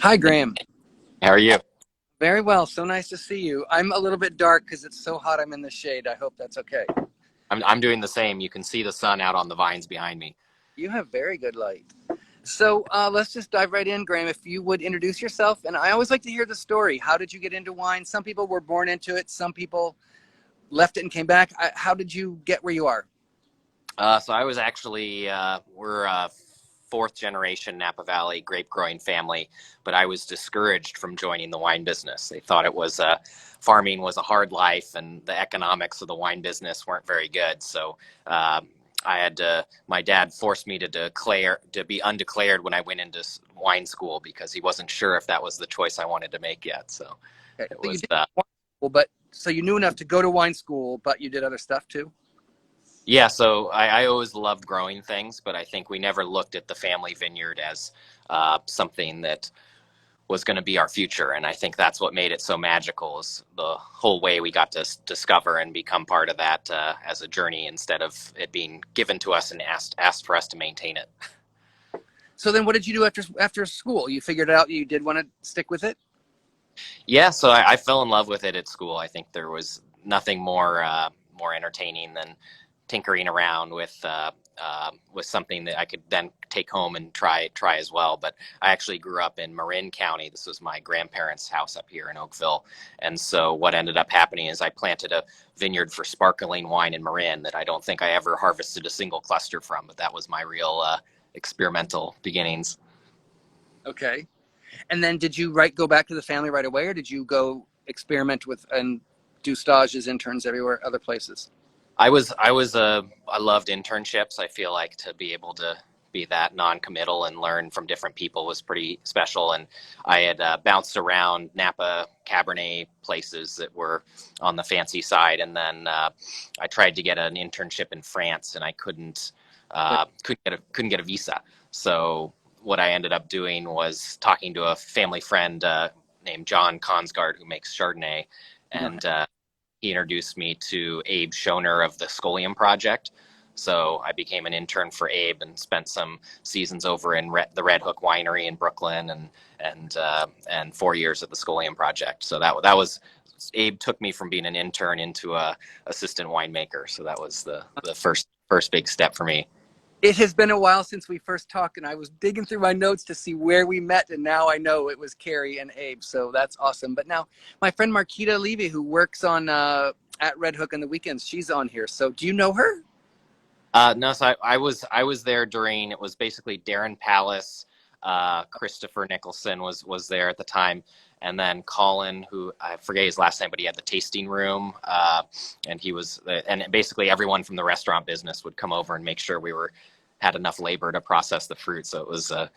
Hi, Graeme. How are you? Very well. So nice to see you. I'm a little bit dark because it's so hot. I'm in the shade. I hope that's okay. I'm doing the same. You can see the sun out on the vines behind me. You have very good light. So let's just dive right in, Graeme. If you would introduce yourself. And I always like to hear the story. How did you get into wine? Some people were born into it. Some people left it and came back. How did you get where you are? So I was actually we're a fourth generation Napa Valley grape growing family, but I was discouraged from joining the wine business. They thought it was farming was a hard life, and the economics of the wine business weren't very good. So uh, I had to. My dad forced me to declare to be undeclared when I went into wine school because he wasn't sure if that was the choice I wanted to make yet. So Okay. it So you was. did wine school, but so you knew enough to go to wine school, but you did other stuff too. Yeah, so I always loved growing things, but I think we never looked at the family vineyard as something that was going to be our future. And I think that's what made it so magical is the whole way we got to discover and become part of that as a journey instead of it being given to us and asked for us to maintain it. So then, what did you do after school? You figured out you did want to stick with it. Yeah, so I fell in love with it at school. I think there was nothing more entertaining than tinkering around with something that I could then take home and try as well. But I actually grew up in Marin County. This was my grandparents' house up here in Oakville, and so what ended up happening is I planted a vineyard for sparkling wine in Marin that I don't think I ever harvested a single cluster from. But that was my real experimental beginnings. Okay. And then did you go back to the family right away, or did you go experiment with and do stages, interns everywhere, other places? I loved internships. I feel like to be able to be that non-committal and learn from different people was pretty special. And I had bounced around Napa Cabernet places that were on the fancy side, and then I tried to get an internship in France, and I couldn't get a visa. So what I ended up doing was talking to a family friend named John Consgard who makes Chardonnay, No. and he introduced me to Abe Schoner of the Scolium Project. So I became an intern for Abe and spent some seasons over in the Red Hook Winery in Brooklyn, and 4 years at the Scolium Project. So that was Abe took me from being an intern into a assistant winemaker. So that was the first big step for me. It has been a while since we first talked, and I was digging through my notes to see where we met, and now I know it was Carrie and Abe, so that's awesome. But now my friend Marquita Levy, who works on at Red Hook on the weekends, she's on here. So do you know her? No, so I was there during it was basically Darren Palace, Christopher Nicholson was there at the time, and then Colin, who I forget his last name, but he had the tasting room, and he was and basically everyone from the restaurant business would come over and make sure we were had enough labor to process the fruit. So it was a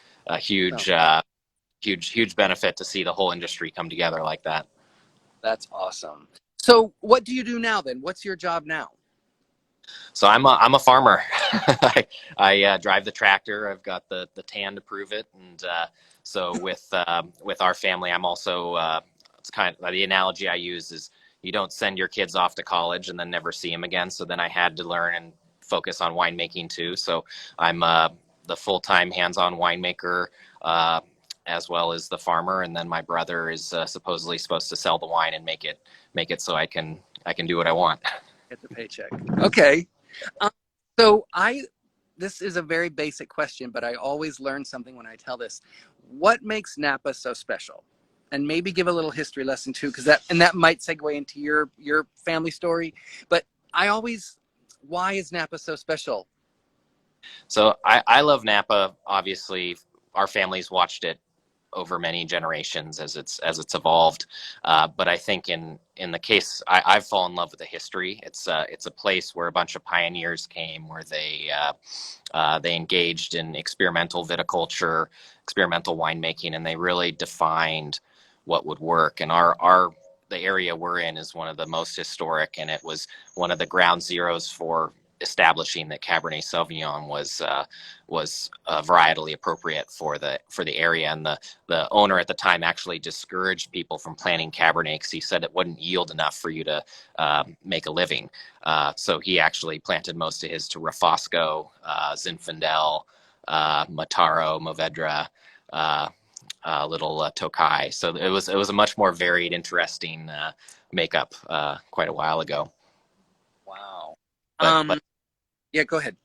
No, huge benefit to see the whole industry come together like that. that's awesome. So what do you do now then? What's your job now? So I'm a farmer. I drive the tractor. I've got the tan to prove it, and so with our family, I'm also it's kind of the analogy I use is you don't send your kids off to college and then never see them again. So then I had to learn and focus on winemaking too. So I'm the full-time hands-on winemaker. As well as the farmer, and then my brother is supposedly supposed to sell the wine and make it so I can do what I want. Get the paycheck. Okay. Um, so this is a very basic question, but I always learn something when I tell this. What makes Napa so special? And maybe give a little history lesson too, because that might segue into your family story. But I always, why is Napa so special? So I love Napa. Obviously, our family's watched it over many generations as it's evolved. But I think in the case, I've fallen in love with the history. It's a place where a bunch of pioneers came, where they engaged in experimental viticulture, experimental winemaking, and they really defined what would work. And our the area we're in is one of the most historic, and it was one of the ground zeros for establishing that Cabernet Sauvignon was varietally appropriate for the area. And the owner at the time actually discouraged people from planting Cabernet because he said it wouldn't yield enough for you to make a living. So he actually planted most of his to Refosco, Zinfandel, Mataro, Movedra. Uh, little Tokai. So it was a much more varied, interesting makeup quite a while ago. Wow. But Yeah, go ahead.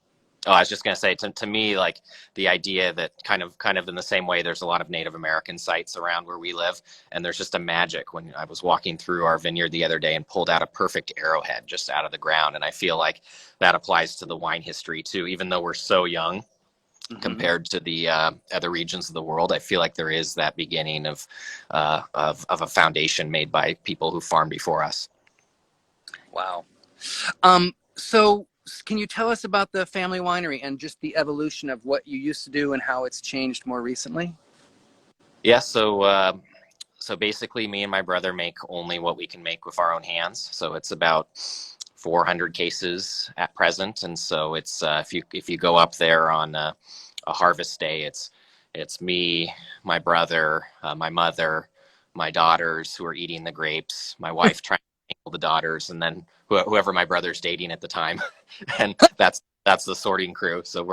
oh, I was just going to say, to me, like the idea that kind of in the same way, there's a lot of Native American sites around where we live, and there's just a magic. When I was walking through our vineyard the other day and pulled out a perfect arrowhead just out of the ground, and I feel like that applies to the wine history too. Even though we're so young compared to the other regions of the world, I feel like there is that beginning of a foundation made by people who farmed before us. Wow. So can you tell us about the family winery and just the evolution of what you used to do and how it's changed more recently? Yeah, so basically, me and my brother make only what we can make with our own hands. So it's about 400 cases at present, and so it's if you go up there on a harvest day, it's me, my brother, my mother, my daughters who are eating the grapes, my wife trying to handle the daughters, and then whoever my brother's dating at the time, and that's the sorting crew. So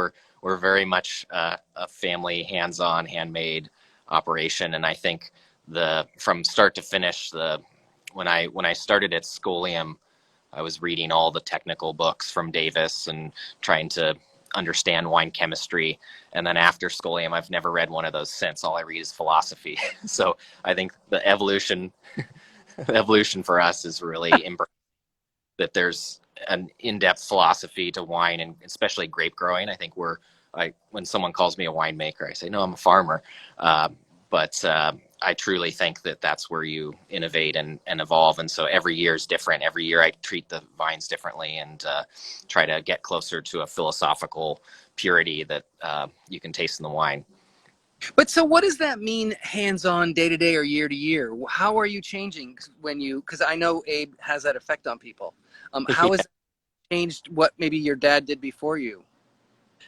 we're very much a family, hands-on, handmade operation, and I think the from start to finish, the when I started at Scholium, I was reading all the technical books from Davis and trying to understand wine chemistry. And then after Scholium, I've never read one of those since. All I read is philosophy. So I think the evolution for us is really that there's an in-depth philosophy to wine, and especially grape growing. I think when someone calls me a winemaker, I say, no, I'm a farmer. But I truly think that that's where you innovate and evolve. And so every year is different. Every year I treat the vines differently and try to get closer to a philosophical purity that you can taste in the wine. But so what does that mean hands-on, day-to-day, or year-to-year? How are you changing because I know Abe has that effect on people. How has it changed what maybe your dad did before you?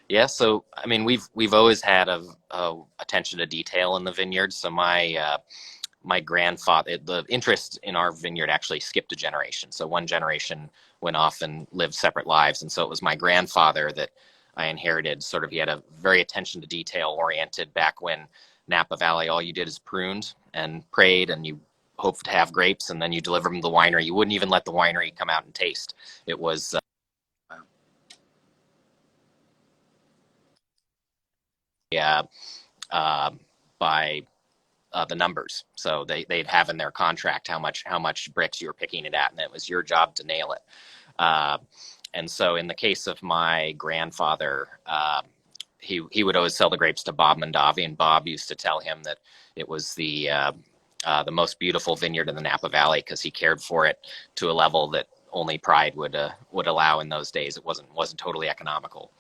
Yeah, so I mean, we've always had a attention to detail in the vineyard. So my grandfather, the interest in our vineyard actually skipped a generation. So one generation went off and lived separate lives, and so it was my grandfather that I inherited. Sort of, he had a very attention to detail oriented back when Napa Valley, all you did is pruned and prayed, and you hoped to have grapes, and then you deliver them to the winery. You wouldn't even let the winery come out and taste. It was yeah. By the numbers. So they'd have in their contract how much bricks you were picking it at, and it was your job to nail it. And so in the case of my grandfather, he would always sell the grapes to Bob Mondavi, and Bob used to tell him that it was the most beautiful vineyard in the Napa Valley because he cared for it to a level that only pride would allow in those days. It wasn't totally economical.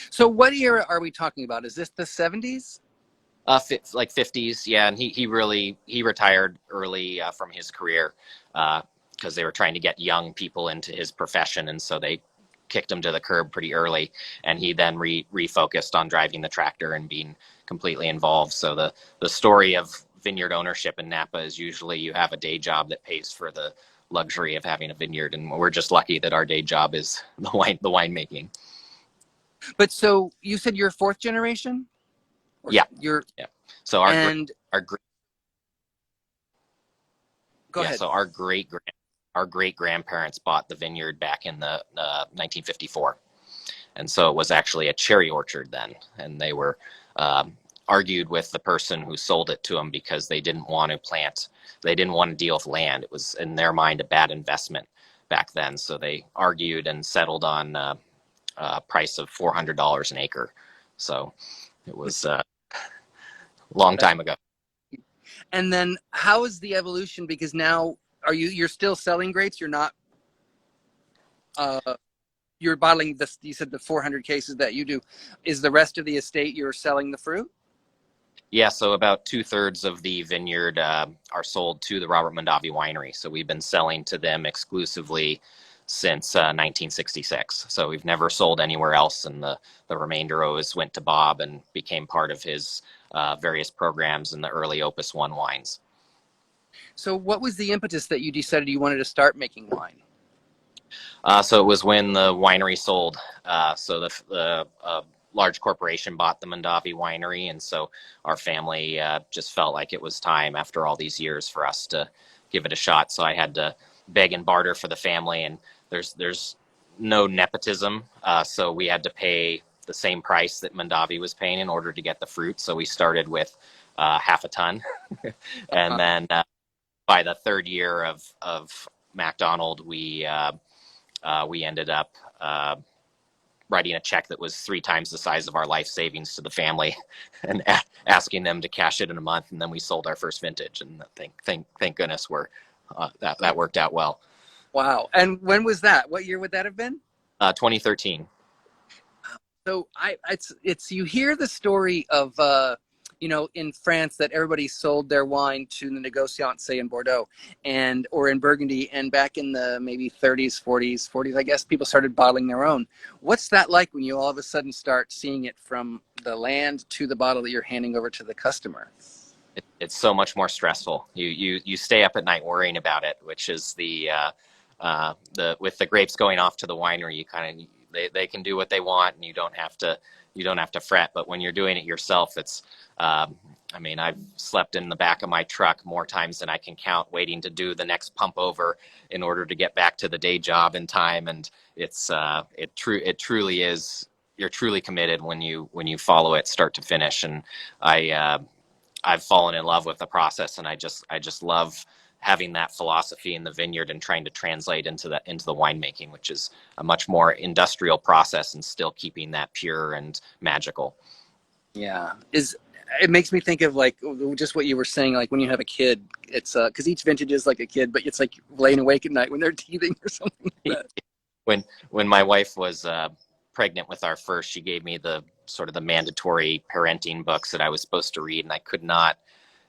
So what era are we talking about? Is this the 70s? Like 50s, yeah, and he retired early from his career because they were trying to get young people into his profession, and so they kicked him to the curb pretty early, and he then refocused on driving the tractor and being completely involved. So the story of vineyard ownership in Napa is usually you have a day job that pays for the luxury of having a vineyard, and we're just lucky that our day job is the winemaking. But so you said you're fourth generation? Yeah. Yeah. So our Go ahead. So our great grandparents bought the vineyard back in the 1954, and so it was actually a cherry orchard then, and they were argued with the person who sold it to them because they didn't want to deal with land. It was in their mind a bad investment back then, so they argued and settled on a price of $400 an acre. So it was long time ago. And then how is the evolution? Because now you're still selling grapes? You're not, you're bottling this, you said the 400 cases that you do. Is the rest of the estate you're selling the fruit? Yeah, so about 2/3 of the vineyard are sold to the Robert Mondavi winery. So we've been selling to them exclusively since 1966. So we've never sold anywhere else, and the remainder always went to Bob and became part of his various programs in the early Opus One wines. So what was the impetus that you decided you wanted to start making wine? So it was when the winery sold. So large corporation bought the Mondavi winery, and so our family just felt like it was time after all these years for us to give it a shot. So I had to beg and barter for the family, and there's no nepotism, so we had to pay the same price that Mondavi was paying in order to get the fruit. So we started with half a ton, and then by the third year of MacDonald, we ended up writing a check that was 3 times the size of our life savings to the family, and asking them to cash it in a month. And then we sold our first vintage, and thank goodness that worked out well. Wow. And when was that? What year would that have been? 2013. So it's you hear the story of in France that everybody sold their wine to the negociant, say in Bordeaux or in Burgundy, and back in the maybe 30s, 40s, I guess, people started bottling their own. What's that like when you all of a sudden start seeing it from the land to the bottle that you're handing over to the customer? It's so much more stressful. You stay up at night worrying about it, which is the with the grapes going off to the winery, you kind of they can do what they want, and you don't have to fret. But when you're doing it yourself, it's I mean, I've slept in the back of my truck more times than I can count, waiting to do the next pump over in order to get back to the day job in time. And it truly is, you're truly committed when you follow it start to finish. And I've fallen in love with the process, and I just love having that philosophy in the vineyard and trying to translate into the winemaking, which is a much more industrial process and still keeping that pure and magical. Yeah. It makes me think of like just what you were saying, like when you have a kid, it's because each vintage is like a kid, but it's like laying awake at night when they're teething or something like that. When my wife was pregnant with our first, she gave me the sort of the mandatory parenting books that I was supposed to read, and I could not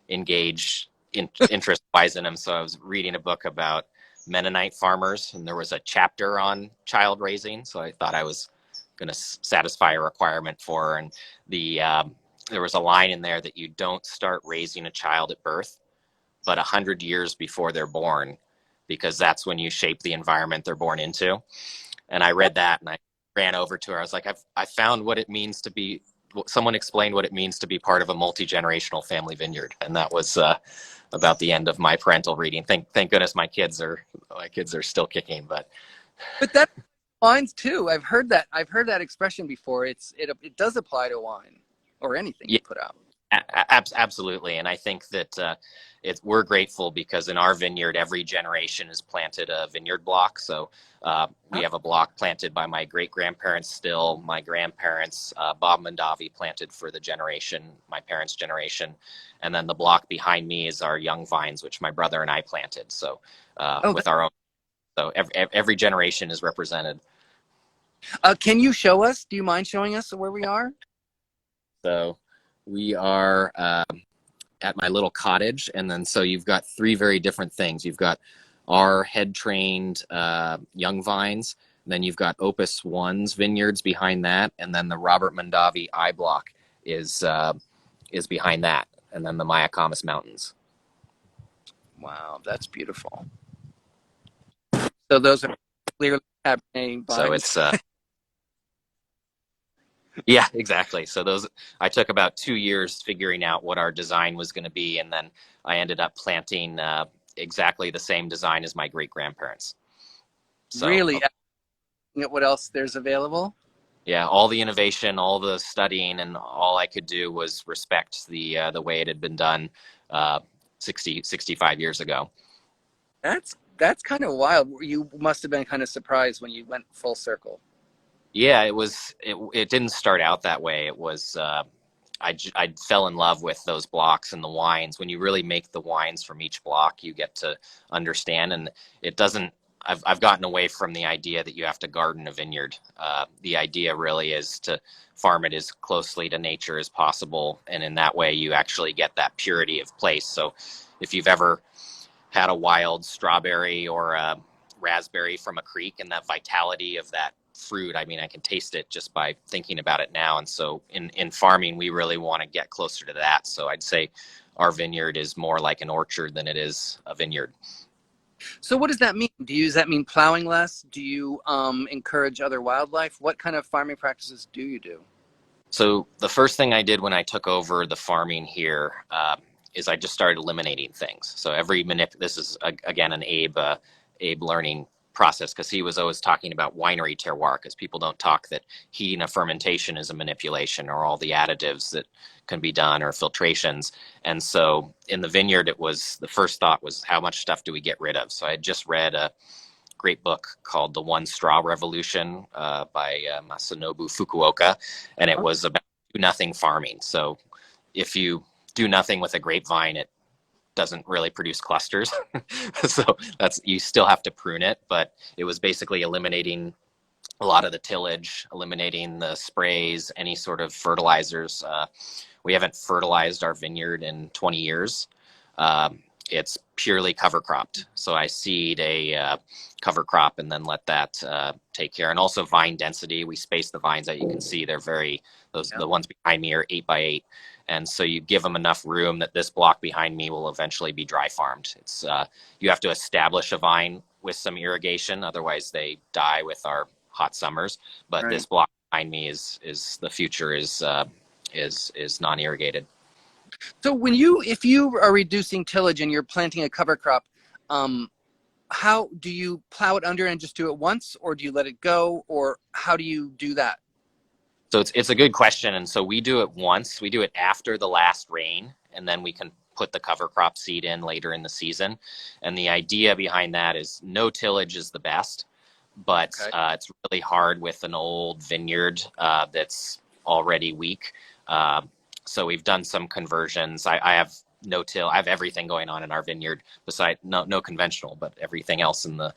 engage interest-wise in them. So I was reading a book about Mennonite farmers, and there was a chapter on child raising. So I thought I was going to satisfy a requirement for her. And there was a line in there that you don't start raising a child at birth, but 100 years before they're born, because that's when you shape the environment they're born into. And I read that, and I ran over to her. I was like, I found what it means to be. Someone explained what it means to be part of a multi-generational family vineyard, and that was about the end of my parental reading. Thank goodness my kids are still kicking, but that wines too. I've heard that expression before. It does apply to wine or anything you put out. Absolutely. And I think that we're grateful because in our vineyard, every generation has planted a vineyard block. So we have a block planted by my great-grandparents still, my grandparents, Bob Mondavi planted for my parents' generation. And then the block behind me is our young vines, which my brother and I planted. So with our own. So every generation is represented. Can you show us? Do you mind showing us where we are? So we are at my little cottage, and then so you've got 3 very different things. You've got our head-trained young vines, then you've got Opus One's vineyards behind that, and then the Robert Mondavi I block is behind that, and then the Mayacamas Mountains. Wow, that's beautiful. So those are clearly Cabernet vines. So it's yeah, exactly. So I took about 2 years figuring out what our design was going to be, and then I ended up planting exactly the same design as my great-grandparents. So, really? What else there's available? Yeah, all the innovation, all the studying, and all I could do was respect the way it had been done 65 years ago. That's kind of wild. You must have been kind of surprised when you went full circle. Yeah, it didn't start out that way. It was I fell in love with those blocks and the wines. When you really make the wines from each block, you get to understand, and it doesn't. I've gotten away from the idea that you have to garden a vineyard. The idea really is to farm it as closely to nature as possible, and in that way, you actually get that purity of place. So, if you've ever had a wild strawberry or a raspberry from a creek, and that vitality of that fruit, I mean, I can taste it just by thinking about it now. And so in farming, we really want to get closer to that. So I'd say our vineyard is more like an orchard than it is a vineyard. So what does that mean? Does that mean plowing less? Do you encourage other wildlife? What kind of farming practices do you do? So the first thing I did when I took over the farming here is I just started eliminating things. So this is again an Abe learning process, because he was always talking about winery terroir, because people don't talk that heating a fermentation is a manipulation, or all the additives that can be done, or filtrations. And so in the vineyard, the first thought was, how much stuff do we get rid of? So I had just read a great book called The One Straw Revolution by Masanobu Fukuoka, and it was about do nothing farming. So if you do nothing with a grapevine, it doesn't really produce clusters. So you still have to prune it, but it was basically eliminating a lot of the tillage, eliminating the sprays, any sort of fertilizers. We haven't fertilized our vineyard in 20 years. It's purely cover cropped. So I seed a cover crop and then let that take care. And also vine density. We space the vines out. You can see the ones behind me are 8x8. And so you give them enough room that this block behind me will eventually be dry farmed. You have to establish a vine with some irrigation, otherwise they die with our hot summers. But this block behind me is the future is non-irrigated. So if you are reducing tillage and you're planting a cover crop, how do you plow it under and just do it once, or do you let it go, or how do you do that? So it's a good question. And so we do it once. We do it after the last rain, and then we can put the cover crop seed in later in the season. And the idea behind that is no tillage is the best, but it's really hard with an old vineyard that's already weak. So we've done some conversions. I have no-till. I have everything going on in our vineyard besides no conventional, but everything else in the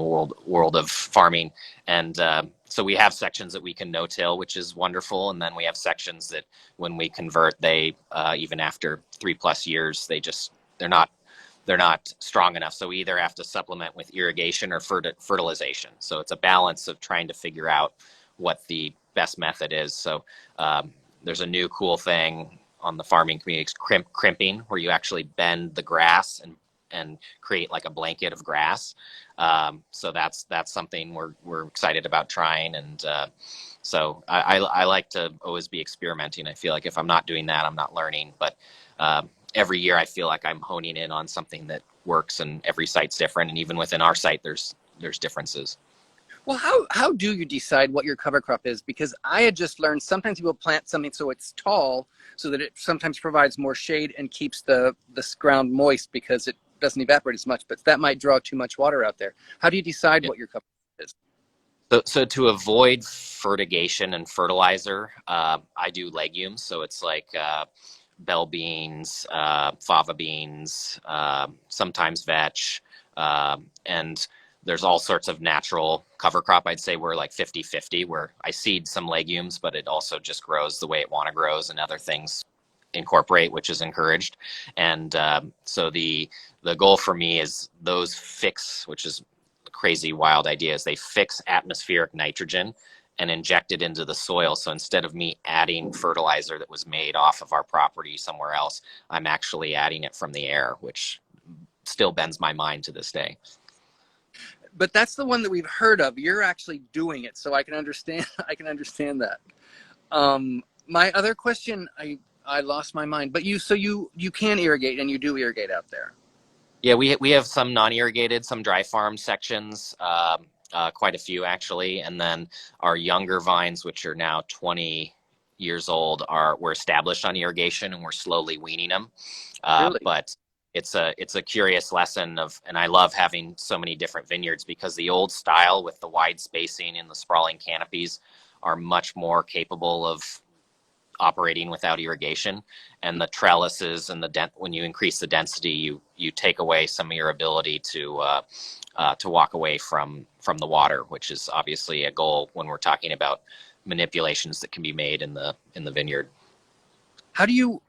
world of farming. And so we have sections that we can no-till, which is wonderful. And then we have sections that when we convert, they even after 3+ years, they're not strong enough. So we either have to supplement with irrigation or fertilization. So it's a balance of trying to figure out what the best method is. So there's a new cool thing on the farming community, crimping, where you actually bend the grass and create like a blanket of grass. So that's something we're excited about trying. And so I like to always be experimenting. I feel like if I'm not doing that, I'm not learning. But every year I feel like I'm honing in on something that works, and every site's different. And even within our site, there's differences. Well, how do you decide what your cover crop is? Because I had just learned sometimes people plant something so it's tall, so that it sometimes provides more shade and keeps the ground moist because it doesn't evaporate as much, but that might draw too much water out there. How do you decide what your cover crop is? So to avoid fertigation and fertilizer, I do legumes. So it's like bell beans, fava beans, sometimes vetch, and there's all sorts of natural cover crop. I'd say we're like 50-50, where I seed some legumes, but it also just grows the way it grows, and other things incorporate, which is encouraged. And so the goal for me is those fix, which is crazy wild ideas, they fix atmospheric nitrogen and inject it into the soil. So instead of me adding fertilizer that was made off of our property somewhere else, I'm actually adding it from the air, which still bends my mind to this day. But that's the one that we've heard of. You're actually doing it, so I can understand. I can understand that. My other question, I lost my mind. But you can irrigate, and you do irrigate out there. Yeah, we have some non-irrigated, some dry farm sections, quite a few actually, and then our younger vines, which are now 20 years old, we're established on irrigation, and we're slowly weaning them. Really? But it's a curious lesson and I love having so many different vineyards, because the old style with the wide spacing and the sprawling canopies are much more capable of operating without irrigation, and the trellises and when you increase the density, you take away some of your ability to walk away from the water, which is obviously a goal when we're talking about manipulations that can be made in the vineyard. How do you,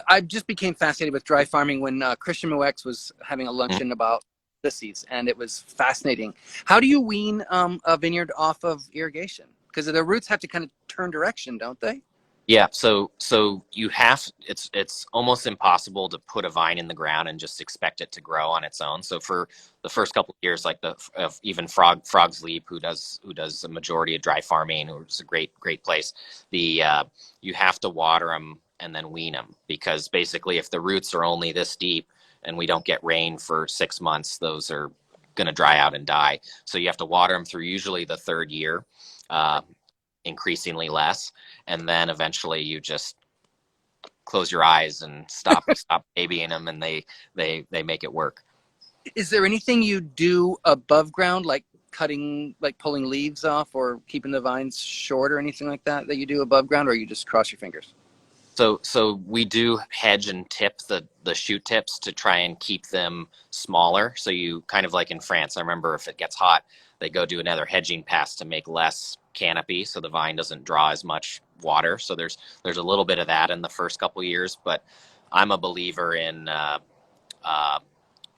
I just became fascinated with dry farming when Christian Moex was having a luncheon about Ulysses, and it was fascinating. How do you wean a vineyard off of irrigation? Because the roots have to kind of turn direction, don't they? Yeah, so you have it's almost impossible to put a vine in the ground and just expect it to grow on its own. So for the first couple of years, like even Frog's Leap, who does a majority of dry farming, which is a great place. The You have to water them and then wean them, because basically if the roots are only this deep and we don't get rain for 6 months, those are going to dry out and die. So you have to water them through usually the third year. Uh, Increasingly less, and then eventually you just close your eyes and stop babying them, and they make it work. Is there anything you do above ground, like cutting, like pulling leaves off or keeping the vines short or anything like that you do above ground, or you just cross your fingers? So we do hedge and tip the shoot tips to try and keep them smaller. So you kind of like in France, I remember if it gets hot, they go do another hedging pass to make less canopy so the vine doesn't draw as much water. So there's a little bit of that in the first couple of years, but I'm a believer in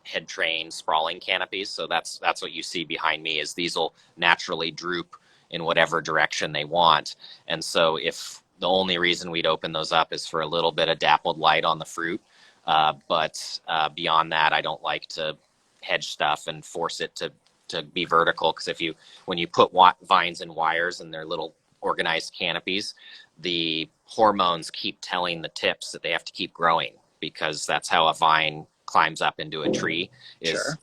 head train sprawling canopies. So that's what you see behind me, is these will naturally droop in whatever direction they want. And so if the only reason we'd open those up is for a little bit of dappled light on the fruit. But beyond that, I don't like to hedge stuff and force it to be vertical, because when you put vines in wires and they're little organized canopies, the hormones keep telling the tips that they have to keep growing, because that's how a vine climbs up into a tree, is Sure.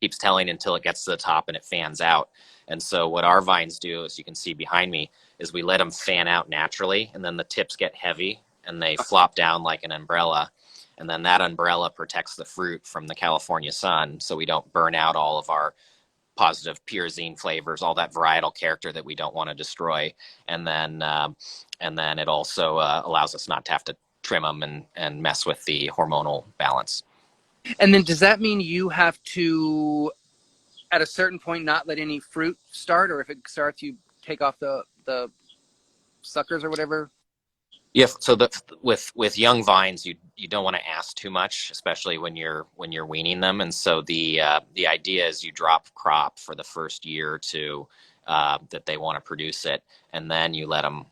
keeps telling until it gets to the top and it fans out. And so what our vines do, as you can see behind me, is we let them fan out naturally, and then the tips get heavy and they flop down like an umbrella. And then that umbrella protects the fruit from the California sun, so we don't burn out all of our positive pyrazine flavors, all that varietal character that we don't want to destroy. And then it also allows us not to have to trim them and mess with the hormonal balance. And then does that mean you have to, at a certain point, not let any fruit start, or if it starts, you take off the suckers or whatever? Yeah, so with young vines, you don't want to ask too much, especially when you're weaning them. And so the idea is you drop crop for the first year or two that they want to produce it, and then you let them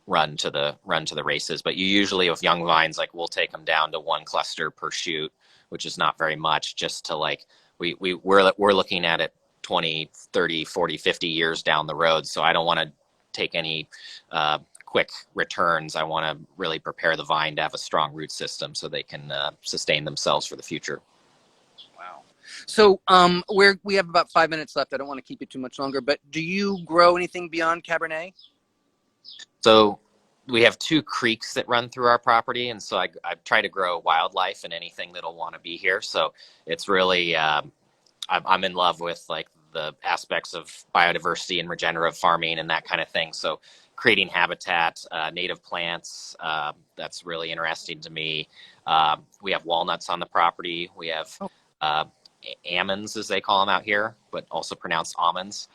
run to the races. But you usually, with young vines, like, we'll take them down to one cluster per shoot, which is not very much, just to, like, we're looking at it 20, 30, 40, 50 years down the road. So I don't want to take any quick returns. I want to really prepare the vine to have a strong root system so they can sustain themselves for the future. Wow. So we have about 5 minutes left. I don't want to keep you too much longer, but do you grow anything beyond Cabernet? So we have 2 creeks that run through our property, and so I try to grow wildlife and anything that'll want to be here. So it's really I'm in love with, like, the aspects of biodiversity and regenerative farming and that kind of thing. So creating habitat, native plants, that's really interesting to me. We have walnuts on the property. We have almonds, as they call them out here, but also pronounced almonds.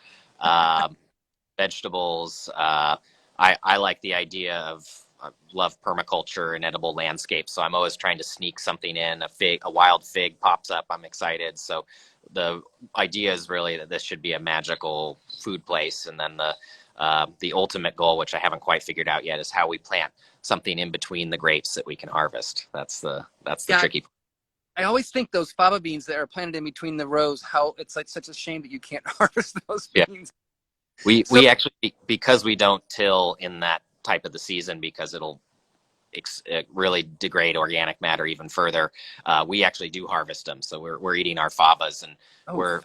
Vegetables. I like the idea of, I love permaculture and edible landscapes, so I'm always trying to sneak something in. A wild fig pops up, I'm excited. So the idea is really that this should be a magical food place, and then the ultimate goal, which I haven't quite figured out yet, is how we plant something in between the grapes that we can harvest. That's the tricky part. I always think those fava beans that are planted in between the rows, how it's like such a shame that you can't harvest those beans. Yeah. We actually, because we don't till in that type of the season, because it'll really degrade organic matter even further, we actually do harvest them. So we're eating our favas, and we're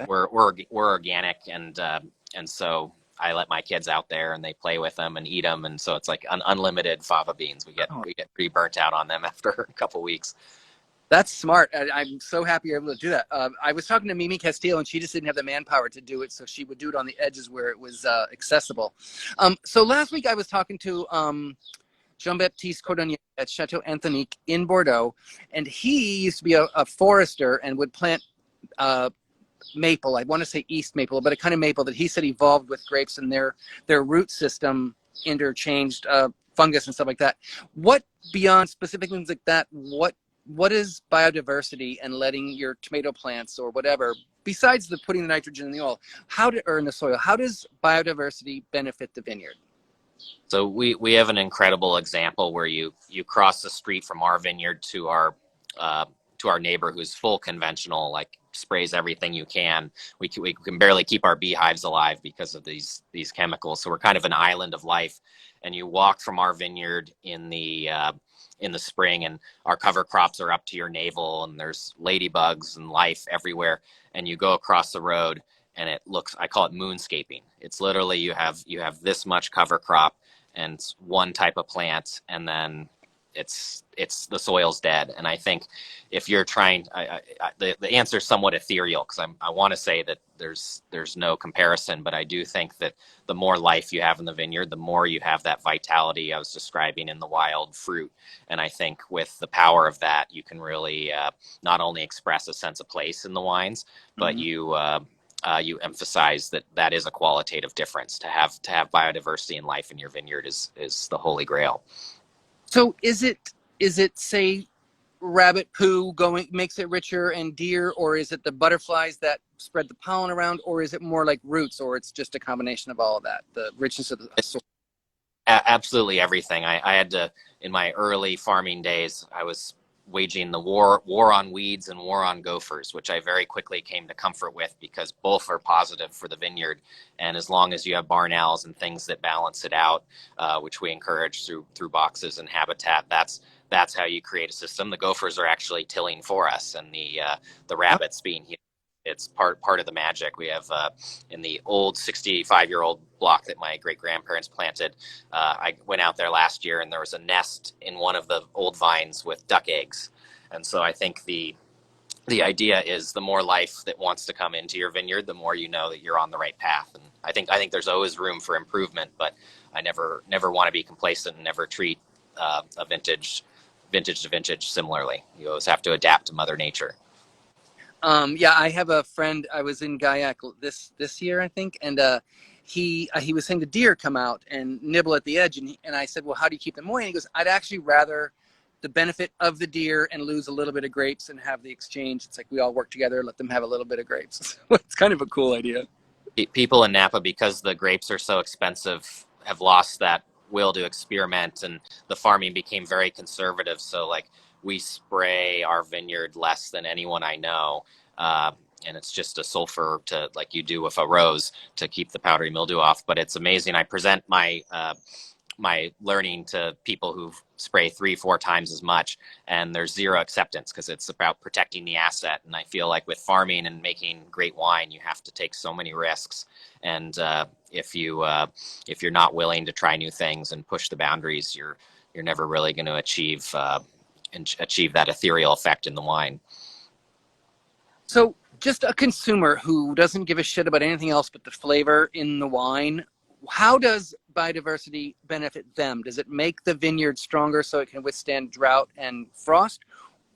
organic, and so I let my kids out there and they play with them and eat them, and so it's like unlimited fava beans. We get pretty burnt out on them after a couple weeks. That's smart. I'm so happy you're able to do that. I was talking to Mimi Castile, and she just didn't have the manpower to do it, so she would do it on the edges where it was accessible. So last week I was talking to Jean-Baptiste Cordonnier at Chateau Anthonique in Bordeaux, and he used to be a forester and would plant maple. I want to say East maple, but a kind of maple that he said evolved with grapes, and their root system interchanged fungus and stuff like that. What, beyond specific things like that, what is biodiversity and letting your tomato plants or whatever, besides putting the nitrogen in the oil, or in the soil, how does biodiversity benefit the vineyard? So we have an incredible example where you cross the street from our vineyard to our neighbor who's full conventional, like sprays everything you can. We can barely keep our beehives alive because of these chemicals. So we're kind of an island of life. And you walk from our vineyard in the spring, and our cover crops are up to your navel, and there's ladybugs and life everywhere. And you go across the road, and it looks, I call it moonscaping. It's literally you have this much cover crop and one type of plant, and then it's the soil's dead. And I think if you're trying, the answer is somewhat ethereal, because I want to say that there's no comparison, but I do think that the more life you have in the vineyard, the more you have that vitality I was describing in the wild fruit. And I think with the power of that, you can really not only express a sense of place in the wines, but you emphasize that is a qualitative difference. To have biodiversity and life in your vineyard is the holy grail. So is it say rabbit poo going makes it richer, and deer, or is it the butterflies that spread the pollen around, or is it more like roots, or it's just a combination of all of that, the richness of the soil? Absolutely everything. I had to, in my early farming days, I was waging the war on weeds and war on gophers, which I very quickly came to comfort with, because both are positive for the vineyard. And as long as you have barn owls and things that balance it out, which we encourage through boxes and habitat, that's how you create a system. The gophers are actually tilling for us, and the rabbits being here. It's part of the magic. We have in the old 65-year-old block that my great grandparents planted. I went out there last year, and there was a nest in one of the old vines with duck eggs. And so I think the idea is the more life that wants to come into your vineyard, the more you know that you're on the right path. And I think there's always room for improvement, but I never want to be complacent and never treat a vintage to vintage similarly. You always have to adapt to Mother Nature. Yeah, I have a friend. I was in Gaillac this year, I think, and he was saying the deer come out and nibble at the edge, and I said, well, how do you keep them away? And he goes, I'd actually rather the benefit of the deer and lose a little bit of grapes and have the exchange. It's like we all work together, let them have a little bit of grapes. It's kind of a cool idea. People in Napa, because the grapes are so expensive, have lost that will to experiment, and the farming became very conservative. So like, we spray our vineyard less than anyone I know. And it's just a sulfur, to like you do with a rose, to keep the powdery mildew off. But it's amazing. I present my learning to people who spray 3-4 times as much, and there's zero acceptance, because it's about protecting the asset. And I feel like with farming and making great wine, you have to take so many risks. And if you're not willing to try new things and push the boundaries, you're never really going to achieve that ethereal effect in the wine. So just a consumer who doesn't give a shit about anything else but the flavor in the wine, how does biodiversity benefit them? Does it make the vineyard stronger so it can withstand drought and frost,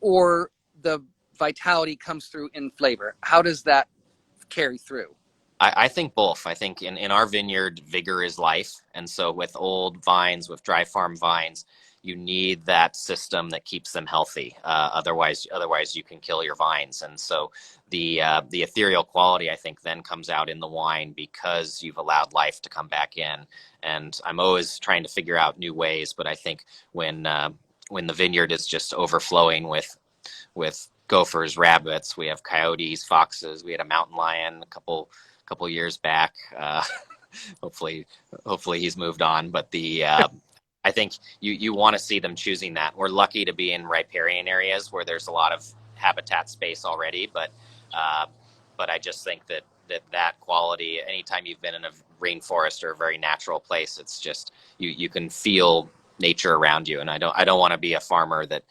or the vitality comes through in flavor? How does that carry through? I think both. I think in our vineyard, vigor is life. And so with old vines, with dry farm vines, you need that system that keeps them healthy. Otherwise you can kill your vines. And so the ethereal quality, I think, then comes out in the wine, because you've allowed life to come back in. And I'm always trying to figure out new ways. But I think when the vineyard is just overflowing with gophers, rabbits, we have coyotes, foxes. We had a mountain lion a couple years back. Hopefully he's moved on. But I think you want to see them choosing that. We're lucky to be in riparian areas where there's a lot of habitat space already, but I just think that quality, anytime you've been in a rainforest or a very natural place, it's just you can feel nature around you. And I don't want to be a farmer that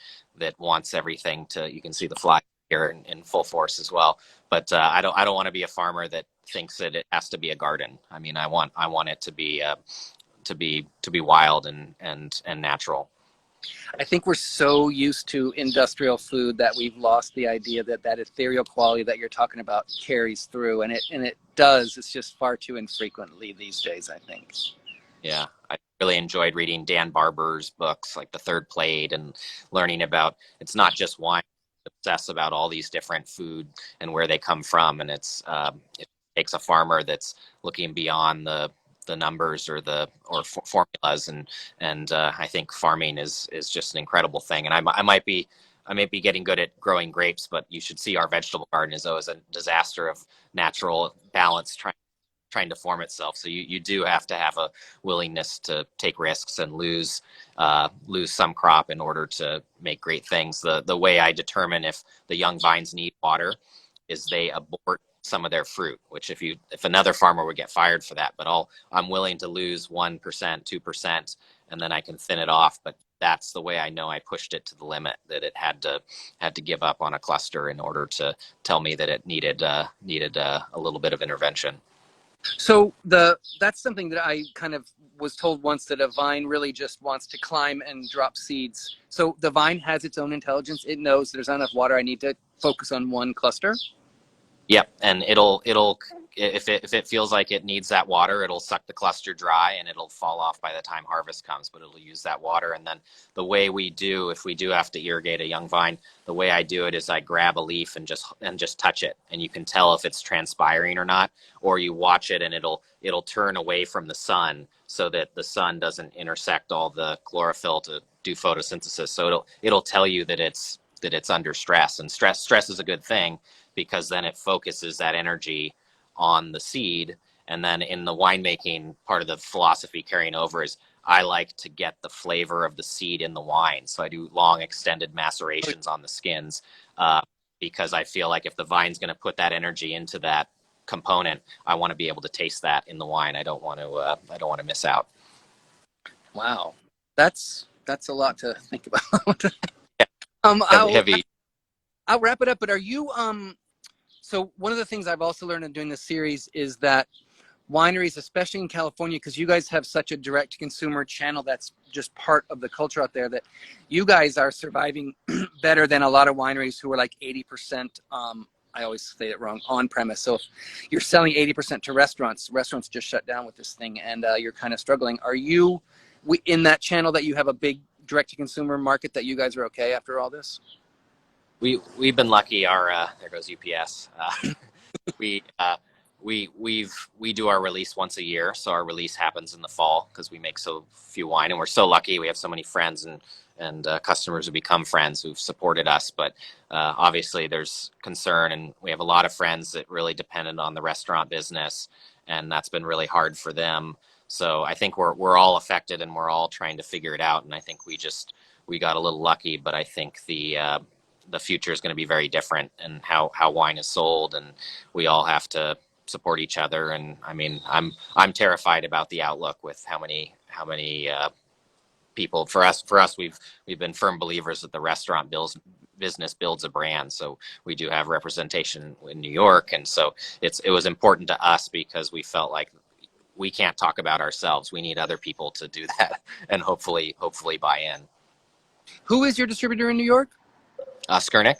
wants everything to, you can see the fly here in full force as well. But I don't want to be a farmer that thinks that it has to be a garden. I mean, I want it to be wild and natural. I think we're so used to industrial food that we've lost the idea that ethereal quality that you're talking about carries through, and it does. It's just far too infrequently these days, I think. Yeah, I really enjoyed reading Dan Barber's books, like The Third Plate, and learning about, it's not just wine, obsess about all these different food and where they come from. And it takes a farmer that's looking beyond the numbers or formulas, and I think farming is just an incredible thing. And I might be getting good at growing grapes, but you should see our vegetable garden is always a disaster of natural balance trying to form itself. So you do have to have a willingness to take risks and lose some crop in order to make great things. The way I determine if the young vines need water is they abort some of their fruit, which if another farmer would get fired for that, but I'm willing to lose 1%, 2%, and then I can thin it off. But that's the way I know I pushed it to the limit, that it had to give up on a cluster in order to tell me that it needed a little bit of intervention. So that's something that I kind of was told once, that a vine really just wants to climb and drop seeds. So the vine has its own intelligence. It knows there's not enough water. I need to focus on one cluster. Yep, and it'll if it feels like it needs that water, it'll suck the cluster dry and it'll fall off by the time harvest comes, but it'll use that water. And then the way if we do have to irrigate a young vine, the way I do it is I grab a leaf and just touch it, and you can tell if it's transpiring or not, or you watch it and it'll turn away from the sun so that the sun doesn't intersect all the chlorophyll to do photosynthesis. So it'll tell you that it's under stress, and stress is a good thing, because then it focuses that energy on the seed. And then in the winemaking, part of the philosophy carrying over is I like to get the flavor of the seed in the wine. So I do long extended macerations on the skins, because I feel like if the vine's going to put that energy into that component, I want to be able to taste that in the wine. I don't want to miss out. Wow. That's a lot to think about. Heavy. I'll wrap it up, but are you, so one of the things I've also learned in doing this series is that wineries, especially in California, because you guys have such a direct consumer channel that's just part of the culture out there, that you guys are surviving better than a lot of wineries who are like 80%, I always say it wrong, on premise. So if you're selling 80% to restaurants just shut down with this thing, and you're kind of struggling. Are you in that channel that you have a big direct to consumer market, that you guys are okay after all this? We've been lucky. There goes UPS. We do our release once a year, so our release happens in the fall because we make so few wine, and we're so lucky. We have so many friends and customers who become friends who've supported us. But obviously, there's concern, and we have a lot of friends that really depended on the restaurant business, and that's been really hard for them. So I think we're all affected, and we're all trying to figure it out. And I think we got a little lucky, but I think the future is going to be very different, and how wine is sold, and we all have to support each other. And I mean, I'm terrified about the outlook with how many people. For us, we've been firm believers that the restaurant business builds a brand. So we do have representation in New York, and so it was important to us because we felt like we can't talk about ourselves. We need other people to do that, and hopefully buy in. Who is your distributor in New York? Skurnik.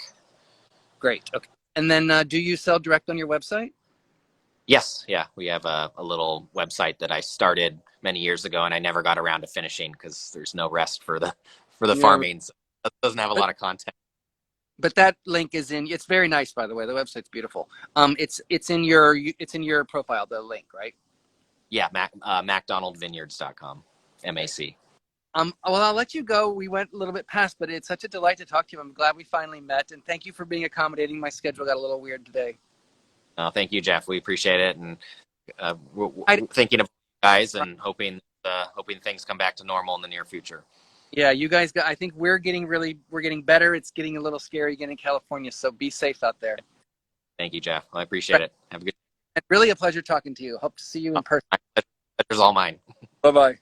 Great. Okay. And then do you sell direct on your website? Yes. Yeah. We have a little website that I started many years ago, and I never got around to finishing because there's no rest for the farming. So it doesn't have a lot of content. But that link is in. It's very nice, by the way. The website's beautiful. It's in your profile, the link, right? Yeah. MacDonaldVineyards.com. MAC. Well, I'll let you go. We went a little bit past, but it's such a delight to talk to you. I'm glad we finally met, and thank you for being accommodating. My schedule got a little weird today. Thank you, Jeff. We appreciate it, and we're thinking of you guys and hoping things come back to normal in the near future. Yeah, you guys I think we're getting better. It's getting a little scary again in California, so be safe out there. Thank you, Jeff. I appreciate it. Have a good day. Really a pleasure talking to you. Hope to see you in person. Pleasure's all mine. Bye-bye.